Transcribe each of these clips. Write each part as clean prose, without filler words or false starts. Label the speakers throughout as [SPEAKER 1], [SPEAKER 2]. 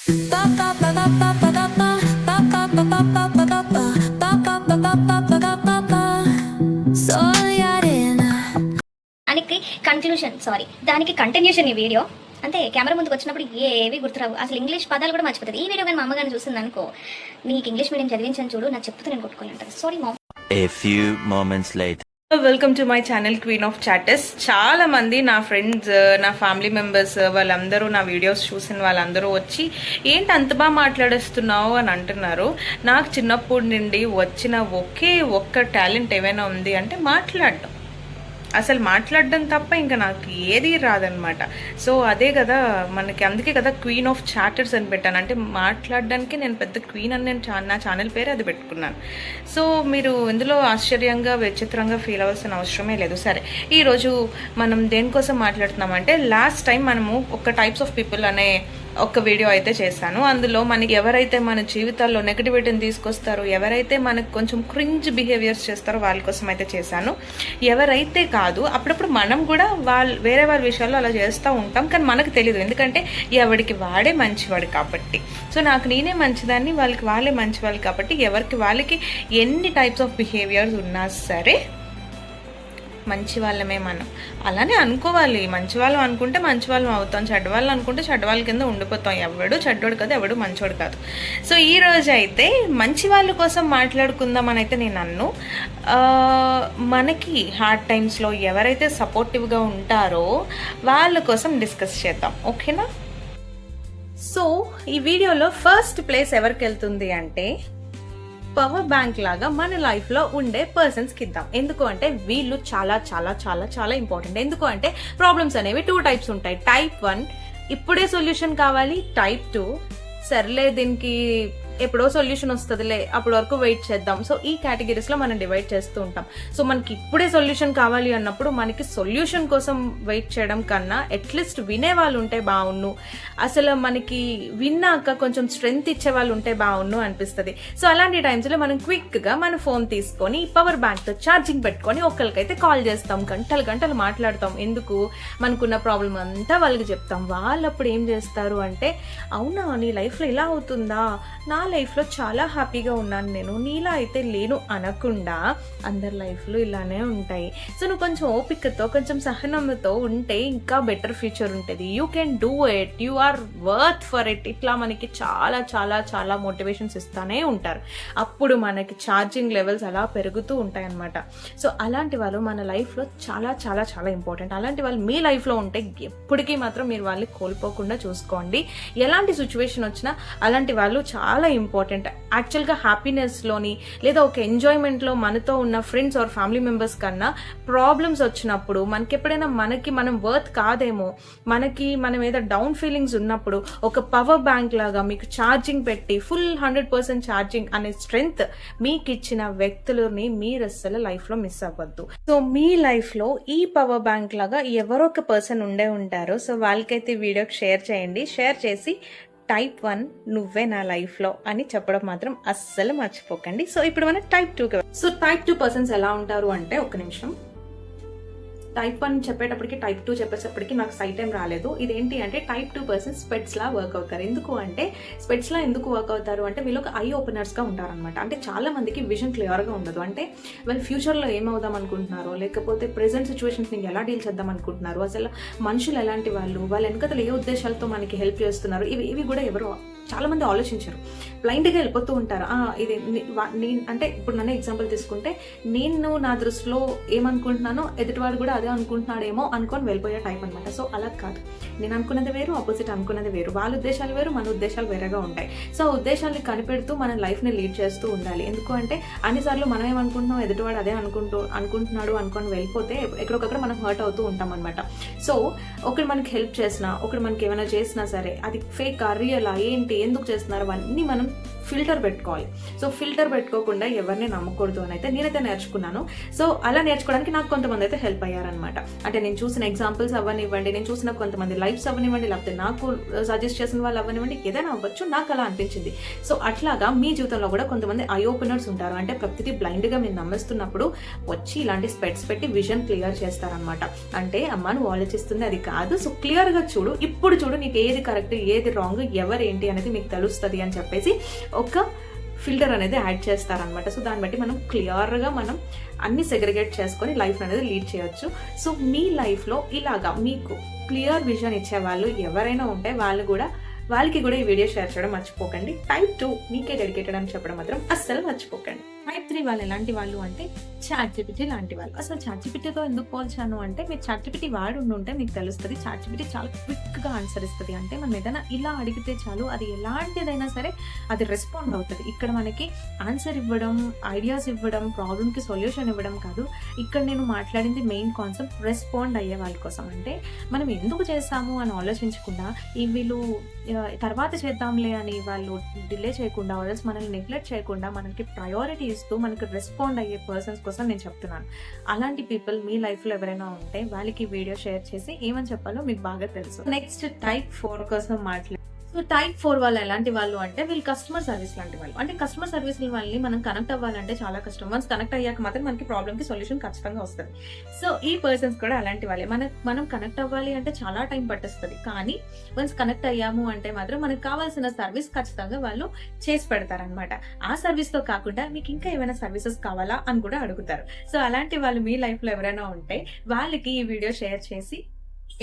[SPEAKER 1] దానికి కంటిన్యూషన్ ఈ వీడియో. అంటే కెమెరా ముందుకు వచ్చినప్పుడు ఏవి గుర్తురావు, అసలు ఇంగ్లీష్ పదాలు కూడా మర్చిపోతుంది. ఈ వీడియో కానీ మా అమ్మగారిని చూసింది అనుకో, నీకు ఇంగ్లీష్ మీడియం చదివించని చూడు, నాకు చెప్తూ నేను కొట్టుకొని ఉంటాను. Sorry ma'am.
[SPEAKER 2] A few moments later.
[SPEAKER 3] Welcome to my channel queen of chatters. చాలా మంది నా ఫ్రెండ్స్, నా ఫ్యామిలీ మెంబర్స్ వాళ్ళందరూ నా వీడియోస్ చూసిన వాళ్ళందరూ వచ్చి ఏంటి అంత బాగా మాట్లాడేస్తున్నావు అని అంటున్నారు. నాకు చిన్నప్పటి నుండి వచ్చిన ఒకే ఒక్క టాలెంట్ ఏమైనా ఉంది అంటే మాట్లాడడం. అసలు మాట్లాడడం తప్ప ఇంకా నాకు ఏది రాదనమాట. సో అదే కదా మనకి, అందుకే కదా క్వీన్ ఆఫ్ చాటర్స్ అని పెట్టాను. అంటే మాట్లాడడానికి నేను పెద్ద క్వీన్ అని నేను నా ఛానల్ పేరు అది పెట్టుకున్నాను. సో మీరు ఇందులో ఆశ్చర్యంగా విచిత్రంగా ఫీల్ అవ్వాల్సిన అవసరమే లేదు. సరే, ఈరోజు మనం దేనికోసం మాట్లాడుతున్నామంటే, లాస్ట్ టైం మనము ఒక టైప్స్ ఆఫ్ పీపుల్ అనే ఒక వీడియో అయితే చేశాను. అందులో మనకి ఎవరైతే మన జీవితాల్లో నెగటివిటీని తీసుకొస్తారో, ఎవరైతే మనకు కొంచెం క్రింజ్ బిహేవియర్స్ చేస్తారో వాళ్ళ కోసం అయితే చేశాను. ఎవరైతే కాదు, అప్పుడప్పుడు మనం కూడా వేరే వాళ్ళ విషయాల్లో అలా చేస్తూ ఉంటాం, కానీ మనకు తెలియదు. ఎందుకంటే ఎవరికి వాడే మంచివాడు కాబట్టి. సో నాకు నేనే మంచిదాన్ని, వాళ్ళకి వాళ్ళే మంచివాళ్ళు కాబట్టి ఎవరికి వాళ్ళకి ఎన్ని టైప్స్ ఆఫ్ బిహేవియర్స్ ఉన్నా సరే మంచి వాళ్ళమే మనం. అలానే అనుకోవాలి. మంచి వాళ్ళం అనుకుంటే మంచి వాళ్ళం అవుతాం, చెడ్డవాళ్ళు అనుకుంటే చెడ్డవాళ్ళ కింద ఉండిపోతాం. ఎవడు చెడ్డోడు కాదు, ఎవడు మంచోడు కాదు. సో ఈ రోజు అయితే మంచి వాళ్ళ కోసం మాట్లాడుకుందామని అయితే నేను అన్ను. మనకి హార్డ్ టైమ్స్లో ఎవరైతే సపోర్టివ్గా ఉంటారో వాళ్ళ కోసం డిస్కస్ చేద్దాం, ఓకేనా? సో ఈ వీడియోలో ఫస్ట్ ప్లేస్ ఎవరికి వెళ్తుంది అంటే, పవర్ బ్యాంక్ లాగా మన లైఫ్ లో ఉండే పర్సన్స్ కి ఇద్దాం. ఎందుకు అంటే వీళ్ళు చాలా చాలా చాలా చాలా ఇంపార్టెంట్. ఎందుకు అంటే ప్రాబ్లమ్స్ అనేవి 2 టైప్స్ ఉంటాయి. టైప్ 1 ఇప్పుడే సొల్యూషన్ కావాలి, టైప్ 2 సర్లే దీనికి ఎప్పుడో సొల్యూషన్ వస్తుందిలే అప్పటి వరకు వెయిట్ చేద్దాం. సో ఈ కేటగిరీస్ లో మనం డివైడ్ చేస్తూ ఉంటాం. సో మనకి ఇప్పుడే సొల్యూషన్ కావాలి అన్నప్పుడు మనకి సొల్యూషన్ కోసం వెయిట్ చేయడం కన్నా అట్లీస్ట్ వినే వాళ్ళు ఉంటే బాగున్ను, అసలు మనకి విన్నాక కొంచెం స్ట్రెంగ్త్ ఇచ్చే వాళ్ళు ఉంటే బాగున్ను అనిపిస్తుంది. సో అలాంటి టైమ్స్ లో మనం క్విక్ గా మన ఫోన్ తీసుకొని పవర్ బ్యాంక్ తో ఛార్జింగ్ పెట్టుకొని ఒకరికైతే కాల్ చేస్తాం, గంటలు గంటలు మాట్లాడతాం. ఎందుకు? మనకున్న ప్రాబ్లం అంతా వాళ్ళకి చెప్తాం. వాళ్ళప్పుడు ఏం చేస్తారు అంటే, అవునా నీ లైఫ్ లో ఇలా అవుతుందా, నా లైఫ్లో చాలా హ్యాపీగా ఉన్నాను నేను, నీలా అయితే లేను అనకుండా అందరి లైఫ్లో ఇలానే ఉంటాయి. సో నువ్వు కొంచెం ఓపికతో కొంచెం సహనంతో ఉంటే ఇంకా బెటర్ ఫ్యూచర్ ఉంటుంది. You can do it, you are worth for it. ఇట్లా మనకి చాలా చాలా చాలా మోటివేషన్స్ ఇస్తానే ఉంటారు. అప్పుడు మనకి ఛార్జింగ్ లెవెల్స్ అలా పెరుగుతూ ఉంటాయి అన్నమాట. సో అలాంటి వాళ్ళు మన లైఫ్లో చాలా చాలా చాలా ఇంపార్టెంట్. అలాంటి వాళ్ళు మీ లైఫ్లో ఉంటే ఎప్పటికీ మాత్రం మీరు వాళ్ళని కోల్పోకుండా చూసుకోండి. ఎలాంటి సిచ్యువేషన్ వచ్చినా అలాంటి వాళ్ళు చాలా ఇంపార్టెంట్. యాక్చువల్గా హ్యాపీనెస్లోని లేదా ఒక ఎంజాయ్మెంట్లో మనతో ఉన్న ఫ్రెండ్స్ ఆర్ ఫ్యామిలీ మెంబర్స్ కన్నా ప్రాబ్లమ్స్ వచ్చినప్పుడు మనకి ఎప్పుడైనా మనం వర్త్ కాదేమో, మనం ఏదో డౌన్ ఫీలింగ్స్ ఉన్నప్పుడు ఒక పవర్ బ్యాంక్ లాగా మీకు ఛార్జింగ్ పెట్టి ఫుల్ 100% ఛార్జింగ్ అనే స్ట్రెంగ్త్ మీకు ఇచ్చిన వ్యక్తులని మీరు అస్సలు లైఫ్లో మిస్ అవ్వద్దు. సో మీ లైఫ్లో ఈ పవర్ బ్యాంక్ లాగా ఎవరో ఒక పర్సన్ ఉండే ఉంటారు. సో వాళ్ళకైతే వీడియోకి షేర్ చేయండి. షేర్ చేసి టైప్ 1 నువ్వే నా లైఫ్లో అని చెప్పడం మాత్రం అస్సలు మర్చిపోకండి. సో ఇప్పుడు మనం టైప్ 2. సో టైప్ 2 పర్సన్స్ ఎలా ఉంటారు అంటే, ఒక్క నిమిషం, టైప్ 1 చెప్పేటప్పటికి టైప్ 2 చెప్పేటప్పటికి నాకు సైట్ ఏం రాలేదు. ఇదేంటి అంటే టైప్ 2 పర్సన్స్ స్పెట్స్ లా వర్క్ అవుతారు. ఎందుకు అంటే స్పెట్స్ లా ఎందుకు వర్క్ అవుతారు అంటే వీళ్ళు ఒక ఐ ఓపెనర్స్ గా ఉంటారనమాట. అంటే చాలా మందికి విజన్ క్లియర్ గా ఉండదు. అంటే వాళ్ళు ఫ్యూచర్ లో ఏమవుదాం అనుకుంటున్నారో, లేకపోతే ప్రెసెంట్ సిచ్యువేషన్స్ ని ఎలా డీల్ చేద్దాం అనుకుంటున్నారు, అసలు మనుషులు ఎలాంటి వాళ్ళు, వాళ్ళ వెనకతలు ఏ ఉద్దేశాలతో మనకి హెల్ప్ చేస్తున్నారు, ఇవి కూడా ఎవరు చాలా మంది ఆలోచించారు. బ్లైండ్గా వెళ్ళిపోతూ ఉంటారు. ఇది అంటే ఇప్పుడు నన్ను ఎగ్జాంపుల్ తీసుకుంటే, నేను నా దృష్టిలో ఏమనుకుంటున్నానో ఎదుటివాడు కూడా అదే అనుకుంటున్నాడేమో అనుకొని వెళ్ళిపోయే టైప్ అనమాట. సో అలా కాదు, నేను అనుకున్నది వేరు, ఆపోజిట్ అనుకున్నది వేరు, వాళ్ళ ఉద్దేశాలు వేరు, మన ఉద్దేశాలు వేరేగా ఉంటాయి. సో ఉద్దేశాన్ని కనిపెడుతూ మన లైఫ్ని లీడ్ చేస్తూ ఉండాలి. ఎందుకు అంటే అన్నిసార్లు మనం ఏమనుకుంటున్నాం ఎదుటివాడు అదే అనుకుంటున్నాడు అనుకొని వెళ్ళిపోతే ఎక్కడొకక్కడ మనం హర్ట్ అవుతూ ఉంటాం అనమాట. సో ఒకరు మనకి హెల్ప్ చేసినా, ఒకరు మనకి ఏమైనా చేసినా సరే అది ఫేకా రియలా ఏంటి, ఎందుకు చేస్తున్నారు, అవన్నీ మనం ఫిల్టర్ పెట్టుకోవాలి. సో ఫిల్టర్ పెట్టుకోకుండా ఎవరిని నమ్మకూడదు అని అయితే నేనైతే నేర్చుకున్నాను. సో అలా నేర్చుకోవడానికి నాకు కొంతమంది అయితే హెల్ప్ అయ్యారనమాట. అంటే నేను చూసిన ఎగ్జాంపుల్స్ అవ్వనివ్వండి, నేను చూసిన కొంతమంది లైఫ్స్ అవ్వనివ్వండి, లేకపోతే నాకు సజెస్ట్ చేసిన వాళ్ళు అవ్వనివ్వండి, ఏదైనా అవ్వచ్చు, నాకు అలా అనిపించింది. సో అట్లాగా మీ జీవితంలో కూడా కొంతమంది ఐ ఓపెనర్స్ ఉంటారు. అంటే ప్రతిదీ బ్లైండ్గా మీరు నమ్మేస్తున్నప్పుడు వచ్చి ఇలాంటి స్పెట్స్ పెట్టి విజన్ క్లియర్ చేస్తారనమాట. అంటే అమ్మ నువ్వు ఆలోచిస్తుంది అది కాదు, సో క్లియర్గా చూడు, ఇప్పుడు చూడు, నీకు ఏది కరెక్ట్ ఏది రాంగ్ ఎవరేంటి అనేది అనేది మీకు తెలుస్తుంది అని చెప్పేసి ఒక ఫిల్టర్ అనేది యాడ్ చేస్తారనమాట. సో దాన్ని బట్టి మనం క్లియర్గా మనం అన్ని సెగ్రిగేట్ చేసుకొని లైఫ్ అనేది లీడ్ చేయొచ్చు. సో మీ లైఫ్లో ఇలాగా మీకు క్లియర్ విజన్ ఇచ్చే వాళ్ళు ఎవరైనా ఉంటే వాళ్ళకి కూడా ఈ వీడియో షేర్ చేయడం మర్చిపోకండి. టైప్ 2 మీకే డెడికేటెడ్ అని చెప్పడం మాత్రం అస్సలు మర్చిపోకండి. టైప్ 3 వాళ్ళు ఎలాంటి వాళ్ళు అంటే ChatGPT లాంటి వాళ్ళు. అసలు ChatGPTతో ఎందుకు పోల్చాను అంటే మీరు ChatGPT వాడి ఉంటే మీకు తెలుస్తుంది ChatGPT చాలా క్విక్గా ఆన్సర్ ఇస్తుంది. అంటే మనం ఏదైనా ఇలా అడిగితే చాలు అది ఎలాంటిదైనా సరే అది రెస్పాండ్ అవుతుంది. ఇక్కడ మనకి ఆన్సర్ ఇవ్వడం, ఐడియాస్ ఇవ్వడం, ప్రాబ్లమ్కి సొల్యూషన్ ఇవ్వడం కాదు. ఇక్కడ నేను మాట్లాడింది మెయిన్ కాన్సెప్ట్ రెస్పాండ్ అయ్యే వాళ్ళ కోసం. అంటే మనం ఎందుకు చేస్తాము అని ఆలోచించకుండా వీళ్ళు తర్వాత చేద్దాంలే అని వాళ్ళు డిలే చేయకుండా ఆర్డర్స్ మనల్ని నెగ్లెక్ట్ చేయకుండా మనకి ప్రయారిటీ ఇస్తూ మనకి రెస్పాండ్ అయ్యే పర్సన్స్ కోసం నేను చెప్తున్నాను. అలాంటి పీపుల్ మీ లైఫ్లో ఎవరైనా ఉంటే వాళ్ళకి వీడియో షేర్ చేసి ఏమని చెప్పాలో మీకు బాగా తెలుసు. నెక్స్ట్ టైప్ 4 కోసం సో టైప్ 4 వాళ్ళు ఎలాంటి వాళ్ళు అంటే వీళ్ళు కస్టమర్ సర్వీస్ లాంటి వాళ్ళు. అంటే కస్టమర్ సర్వీస్ వాళ్ళని మనం కనెక్ట్ అవ్వాలంటే చాలా కష్టం. వన్స్ కనెక్ట్ అయ్యాక మాత్రం మనకి ప్రాబ్లమ్కి సొల్యూషన్ ఖచ్చితంగా వస్తుంది. సో ఈ పర్సన్స్ కూడా అలాంటి వాళ్ళే. మనం కనెక్ట్ అవ్వాలి అంటే చాలా టైం పట్టేస్తుంది. కానీ వన్స్ కనెక్ట్ అయ్యాము అంటే మాత్రం మనకు కావాల్సిన సర్వీస్ ఖచ్చితంగా వాళ్ళు చేసి పెడతారనమాట. ఆ సర్వీస్తో కాకుండా మీకు ఇంకా ఏమైనా సర్వీసెస్ కావాలా అని కూడా అడుగుతారు. సో అలాంటి వాళ్ళు మీ లైఫ్లో ఎవరైనా ఉంటే వాళ్ళకి ఈ వీడియో షేర్ చేసి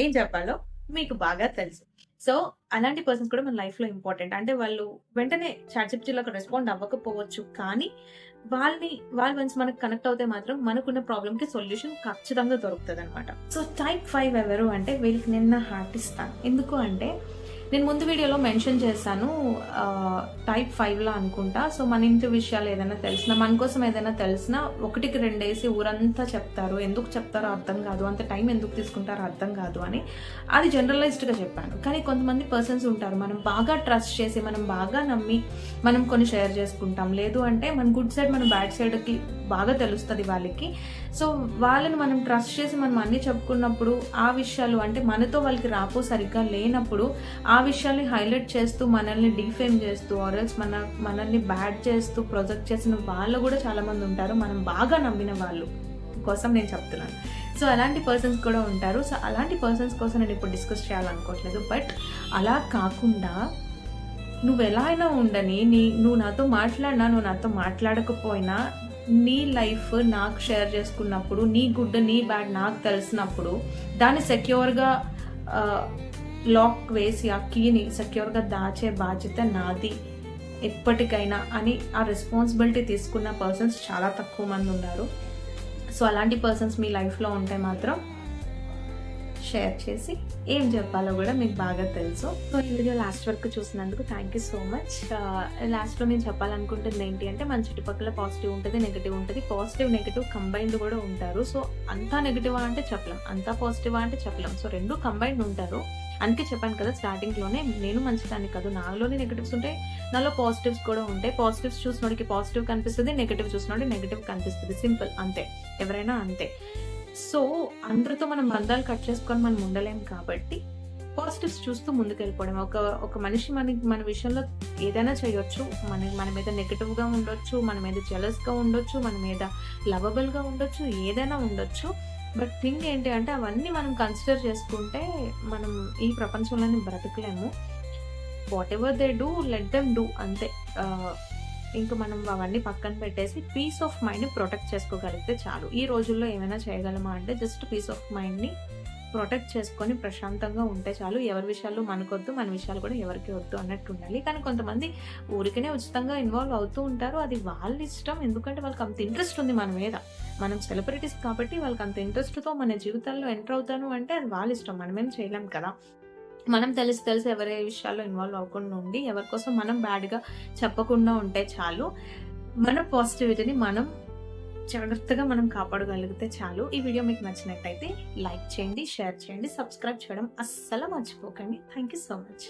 [SPEAKER 3] ఏం చెప్పాలో మీకు బాగా తెలుసు. సో అలాంటి పర్సన్స్ కూడా మన లైఫ్లో ఇంపార్టెంట్. అంటే వాళ్ళు వెంటనే ChatGPTలోకి రెస్పాండ్ అవ్వకపోవచ్చు, కానీ వాళ్ళు వన్స్ మనకు కనెక్ట్ అవుతే మాత్రం మనకున్న ప్రాబ్లమ్కి సొల్యూషన్ ఖచ్చితంగా దొరుకుతుంది అనమాట. సో టైప్ 5 ఎవరు అంటే వీళ్ళకి నిన్న హార్ట్ ఇస్తాను. ఎందుకు అంటే నేను ముందు వీడియోలో మెన్షన్ చేశాను టైప్ 5లో అనుకుంటా. సో మన ఇంటి విషయాలు ఏదైనా తెలిసినా, మన కోసం ఏదైనా తెలిసినా 1కి 2 వేసి ఊరంతా చెప్తారు. ఎందుకు చెప్తారో అర్థం కాదు, అంత టైం ఎందుకు తీసుకుంటారో అర్థం కాదు అని అది జనరలైజ్డ్గా చెప్పాను. కానీ కొంతమంది పర్సన్స్ ఉంటారు మనం బాగా ట్రస్ట్ చేసి, మనం బాగా నమ్మి మనం కొన్ని షేర్ చేసుకుంటాం. లేదు అంటే మన గుడ్ సైడ్ మన బ్యాడ్ సైడ్కి బాగా తెలుస్తుంది వాళ్ళకి. సో వాళ్ళని మనం ట్రస్ట్ చేసి మనం అన్ని చెప్పుకున్నప్పుడు ఆ విషయాలు అంటే మనతో వాళ్ళకి రాపో సరిగ్గా లేనప్పుడు ఆ విషయాల్ని హైలైట్ చేస్తూ మనల్ని డిఫేమ్ చేస్తూ ఆర్ఎల్స్ మనల్ని బ్యాడ్ చేస్తూ ప్రొజెక్ట్ చేసిన వాళ్ళు కూడా చాలా మంది ఉంటారు. మనం బాగా నమ్మిన వాళ్ళు కోసం నేను చెప్తున్నాను. సో అలాంటి పర్సన్స్ కూడా ఉంటారు. సో అలాంటి పర్సన్స్ కోసం నేను ఇప్పుడు డిస్కస్ చేయాలనుకోవట్లేదు. బట్ అలా కాకుండా నువ్వు ఎలా అయినా ఉండని, నువ్వు నాతో మాట్లాడినా నువ్వు నాతో మాట్లాడకపోయినా నీ లైఫ్ నాకు షేర్ చేసుకున్నప్పుడు, నీ గుడ్ నీ బ్యాడ్ నాకు తెలిసినప్పుడు దాన్ని సెక్యూర్గా లాక్ వేసి ఆ కీని సెక్యూర్గా దాచే బాధ్యత నాది ఎప్పటికైనా అని ఆ రెస్పాన్సిబిలిటీ తీసుకున్న పర్సన్స్ చాలా తక్కువ మంది ఉన్నారు. సో అలాంటి పర్సన్స్ మీ లైఫ్లో ఉంటే మాత్రం షేర్ చేసి ఏం చెప్పాలో కూడా మీకు బాగా తెలుసు. సో ఈ వీడియో లాస్ట్ వరకు చూసినందుకు థ్యాంక్ యూ సో మచ్. లాస్ట్లో నేను చెప్పాలనుకుంటుంది ఏంటి అంటే మన చుట్టుపక్కల పాజిటివ్ ఉంటుంది, నెగిటివ్ ఉంటుంది. పాజిటివ్ నెగిటివ్ కంబైన్డ్ కూడా ఉంటారు. సో అంతా నెగిటివా అంటే చెప్పలేం, అంతా పాజిటివా అంటే చెప్పలేం. సో రెండు కంబైన్డ్ ఉంటారు. అందుకే చెప్పాను కదా స్టార్టింగ్లోనే, నేను మంచిదాన్ని కాదు, నాలోనే నెగిటివ్స్ ఉంటాయి, నాలో పాజిటివ్స్ కూడా ఉంటాయి. పాజిటివ్స్ చూసినోడికి పాజిటివ్ కనిపిస్తుంది, నెగిటివ్ చూసినోడికి నెగిటివ్ కనిపిస్తుంది. సింపుల్, అంతే, ఎవరైనా అంతే. సో అందరితో మనం బంధాలు కట్ చేసుకొని మనం ఉండలేం కాబట్టి పాజిటివ్స్ చూస్తూ ముందుకు వెళ్ళిపోవడం. ఒక మనిషి మన విషయంలో ఏదైనా చేయొచ్చు, మన మీద నెగిటివ్గా ఉండొచ్చు, మన మీద జెలస్గా ఉండొచ్చు, మన మీద లవబుల్గా ఉండొచ్చు, ఏదైనా ఉండొచ్చు. బట్ థింగ్ ఏంటి అంటే అవన్నీ మనం కన్సిడర్ చేసుకుంటే మనం ఈ ప్రపంచంలోనే బ్రతకలేము. Whatever they do let them do, అంతే. ఇంకా మనం అవన్నీ పక్కన పెట్టేసి పీస్ ఆఫ్ మైండ్ని ప్రొటెక్ట్ చేసుకోగలిగితే చాలు. ఈ రోజుల్లో ఏమైనా చేయగలమా అంటే జస్ట్ పీస్ ఆఫ్ మైండ్ని ప్రొటెక్ట్ చేసుకొని ప్రశాంతంగా ఉంటే చాలు. ఎవరి విషయాలు మనకొద్దు, మన విషయాలు కూడా ఎవరికి వద్దు అన్నట్టు ఉండాలి. కానీ కొంతమంది ఊరికనే ఉచితంగా ఇన్వాల్వ్ అవుతూ ఉంటారు. అది వాళ్ళ ఇష్టం, ఎందుకంటే వాళ్ళకి అంత ఇంట్రెస్ట్ ఉంది మన మీద. మనం సెలబ్రిటీస్ కాబట్టి వాళ్ళకి అంత ఇంట్రెస్ట్తో మన జీవితాల్లో ఎంటర్ అవుతాను అంటే అది వాళ్ళ ఇష్టం, మనమేం చేయలేం కదా. మనం తెలిసి ఎవరి విషయాల్లో ఇన్వాల్వ్ అవ్వకుండా ఉండి ఎవరి కోసం మనం బ్యాడ్గా చెప్పకుండా ఉంటే చాలు. మన పాజిటివిటీని మనం జాగ్రత్తగా మనం కాపాడగలిగితే చాలు. ఈ వీడియో మీకు నచ్చినట్టయితే లైక్ చేయండి, షేర్ చేయండి, సబ్స్క్రైబ్ చేయడం అస్సలు మర్చిపోకండి. Thank you so much.